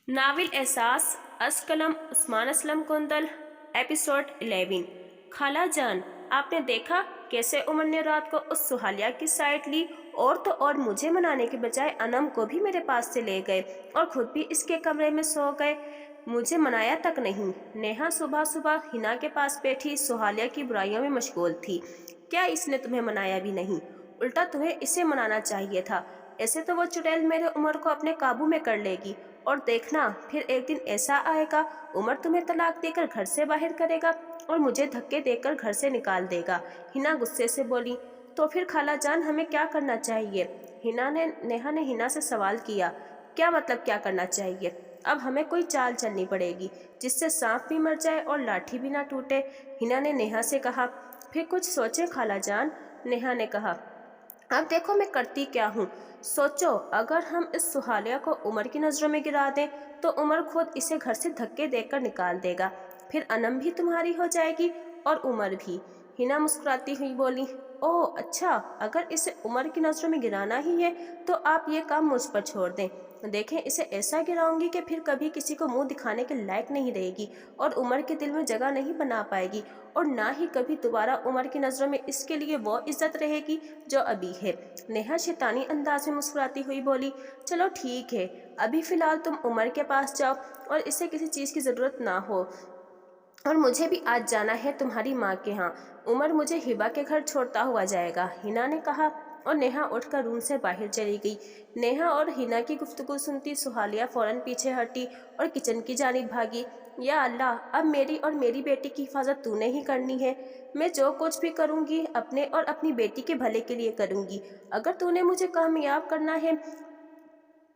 नाविल एहसास असकलम उस्मान असलम कुंदल एपिसोड 11। खाला जान, आपने देखा कैसे उमर ने रात को उस सुहालिया की साइड ली और तो और मुझे मनाने के बजाय अनम को भी मेरे पास से ले गए और खुद भी इसके कमरे में सो गए। मुझे मनाया तक नहीं। नेहा सुबह सुबह हिना के पास बैठी सुहालिया की बुराइयों में मशगूल थी। क्या इसने तुम्हें मनाया भी नहीं? उल्टा तुम्हें इसे मनाना चाहिए था। ऐसे तो वो चुड़ैल मेरे उमर को अपने काबू में कर लेगी और देखना फिर एक दिन ऐसा आएगा उमर तुम्हें तलाक देकर घर से बाहर करेगा और मुझे धक्के देकर घर से निकाल देगा। हिना गुस्से से बोली। तो फिर खाला जान हमें क्या करना चाहिए? नेहा ने हिना से सवाल किया। क्या मतलब क्या करना चाहिए? अब हमें कोई चाल चलनी पड़ेगी जिससे सांप भी मर जाए और लाठी भी ना टूटे। हिना ने नेहा से कहा। फिर कुछ सोचे खाला जान, नेहा ने कहा। अब देखो मैं करती क्या हूँ। सोचो अगर हम इस सुहालिया को उमर की नज़रों में गिरा दें तो उमर खुद इसे घर से धक्के देकर निकाल देगा। फिर अनम भी तुम्हारी हो जाएगी और उमर भी। हिना मुस्कुराती हुई बोली। ओह अच्छा, अगर इसे उमर की नज़रों में गिराना ही है तो आप ये काम मुझ पर छोड़ दें। देखें इसे ऐसा गिराऊंगी कि फिर कभी किसी को मुंह दिखाने के लायक नहीं रहेगी और उमर के दिल में जगह नहीं बना पाएगी और ना ही कभी दोबारा उमर की नज़रों में इसके लिए वो इज्जत रहेगी जो अभी है। नेहा शैतानी अंदाज में मुस्कुराती हुई बोली। चलो ठीक है, अभी फ़िलहाल तुम उमर के पास जाओ और इसे किसी चीज़ की ज़रूरत ना हो और मुझे भी आज जाना है तुम्हारी माँ के यहाँ। उमर मुझे हिबा के घर छोड़ता हुआ जाएगा, हिना ने कहा और नेहा उठकर रूम से बाहर चली गई। नेहा और हिना की गुफ्तगू सुनती सुहालिया फौरन पीछे हटी और किचन की जानिब भागी। या अल्लाह, अब मेरी और मेरी बेटी की हिफाजत तूने ही करनी है। मैं जो कुछ भी करूँगी अपने और अपनी बेटी के भले के लिए करूँगी। अगर तूने मुझे कामयाब करना है।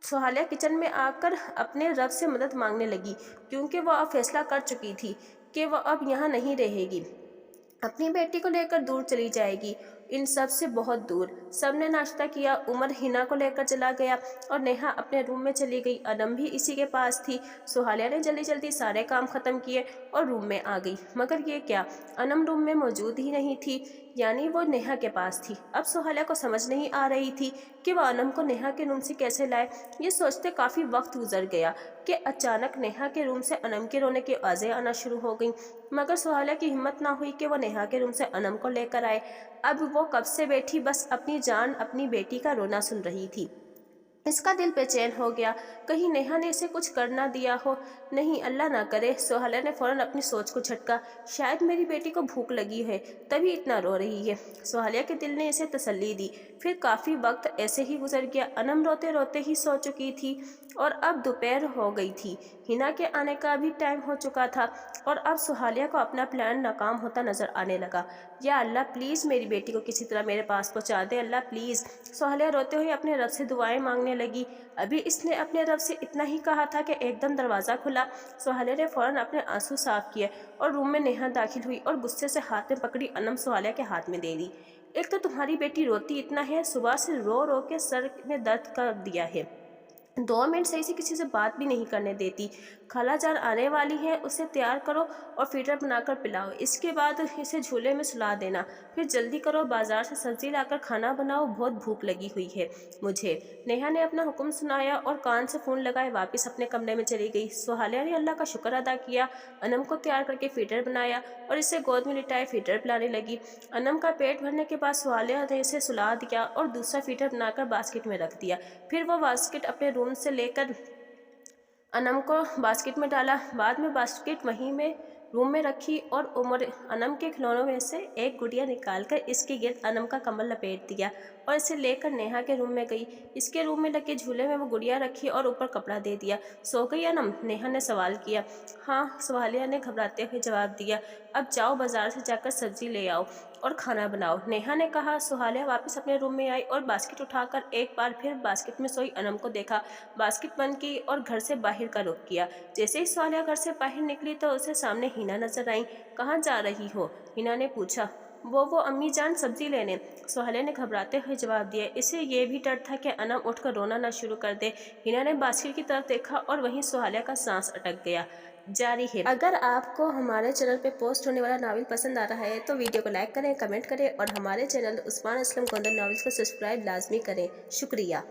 सुहालिया किचन में आकर अपने रब से मदद मांगने लगी क्योंकि वह अब फैसला कर चुकी थी कि वह अब यहाँ नहीं रहेगी, अपनी बेटी को लेकर दूर चली जाएगी, इन सब से बहुत दूर। सब ने नाश्ता किया। उमर हिना को लेकर चला गया और नेहा अपने रूम में चली गई। अनम भी इसी के पास थी। सुहालिया ने जल्दी जल्दी सारे काम ख़त्म किए और रूम में आ गई, मगर ये क्या, अनम रूम में मौजूद ही नहीं थी, यानी वो नेहा के पास थी। अब सुहालिया को समझ नहीं आ रही थी कि वह अनम को नेहा के रूम से कैसे लाए। ये सोचते काफ़ी वक्त गुजर गया कि अचानक नेहा के रूम से अनम के रोने की आवाज़ें आना शुरू हो गईं, मगर सुहालिया की हिम्मत ना हुई कि वो नेहा के रूम से अनम को लेकर आए। अब वो कब से बैठी बस अपनी जान अपनी बेटी का रोना सुन रही थी। इसका दिल बेचैन हो गया, कहीं नेहा ने इसे कुछ कर ना दिया हो। नहीं, अल्लाह ना करे। सुहालिया ने फौरन अपनी सोच को झटका। शायद मेरी बेटी को भूख लगी है तभी इतना रो रही है। सुहालिया के दिल ने इसे तसल्ली दी। फिर काफ़ी वक्त ऐसे ही गुजर गया। अनम रोते रोते ही सो चुकी थी और अब दोपहर हो गई थी। हिना के आने का भी टाइम हो चुका था और अब सुहालिया को अपना प्लान नाकाम होता नजर आने लगा। या अल्लाह, प्लीज़ मेरी बेटी को किसी तरह मेरे पास पहुंचा दे, अल्लाह प्लीज़। सुहालिया रोते हुए अपने रब से दुआएं मांगने लगी। अभी इसने अपने रब से इतना ही कहा था कि एकदम दरवाज़ा खुला। सुहालिया ने फौरन अपने आंसू साफ किए और रूम में नेहा दाखिल हुई और गुस्से से हाथ में पकड़ी अनम सुहालिया के हाथ में दे दी। एक तो तुम्हारी बेटी रोती इतना है, सुबह से रो रो के सर में दर्द कर दिया है, 2 मिनट सही से किसी से बात भी नहीं करने देती। खाला जान आने वाली है, उसे तैयार करो और फीटर बनाकर पिलाओ, इसके बाद इसे झूले में सुला देना। फिर जल्दी करो, बाजार से सब्जी लाकर खाना बनाओ, बहुत भूख लगी हुई है मुझे। नेहा ने अपना हुक्म सुनाया और कान से फ़ोन लगाए वापस अपने कमरे में चली गई। सुहालिया ने अल्लाह का शुक्र अदा किया, अनम को तैयार करके फीटर बनाया और इसे गोद में लिटाए फीटर पिलाने लगी। अनम का पेट भरने के बाद सुहालिया ने इसे सुला दिया और दूसरा फीटर बनाकर बास्केट में रख दिया। फिर वो बास्केट अपने रूम से लेकर अनम को बास्केट में डाला। बाद में बास्केट वहीं में रूम में रखी और उमर अनम के खिलौनों में से एक गुड़िया निकालकर इसके गिर्द अनम का कम्बल लपेट दिया और इसे लेकर नेहा के रूम में गई। इसके रूम में लगे झूले में वो गुड़िया रखी और ऊपर कपड़ा दे दिया। सो गई अनम? नेहा ने सवाल किया। हाँ, सुहालिया ने घबराते हुए जवाब दिया। अब जाओ बाजार से जाकर सब्जी ले आओ और खाना बनाओ, नेहा ने कहा। सुहालिया वापस अपने रूम में आई और बास्केट उठाकर एक बार फिर बास्केट में सोई अनम को देखा। बास्केट बंद की और घर से बाहर का रुख किया। जैसे ही सुहालिया घर से बाहर निकली तो उसे सामने हिना नजर आई। कहाँ जा रही हो? हिना ने पूछा। वो अम्मी जान सब्जी लेने, सुहालिया ने घबराते हुए जवाब दिया। इसे ये भी डर था कि अनम उठकर रोना न शुरू कर दे। हिना ने बास्केट की तरफ देखा और वहीं सुहालिया का सांस अटक गया। जारी है। अगर आपको हमारे चैनल पे पोस्ट होने वाला नावल पसंद आ रहा है तो वीडियो को लाइक करें, कमेंट करें और हमारे चैनल उस्मान असलम कुंदल नावल्स को सब्सक्राइब लाजमी करें। शुक्रिया।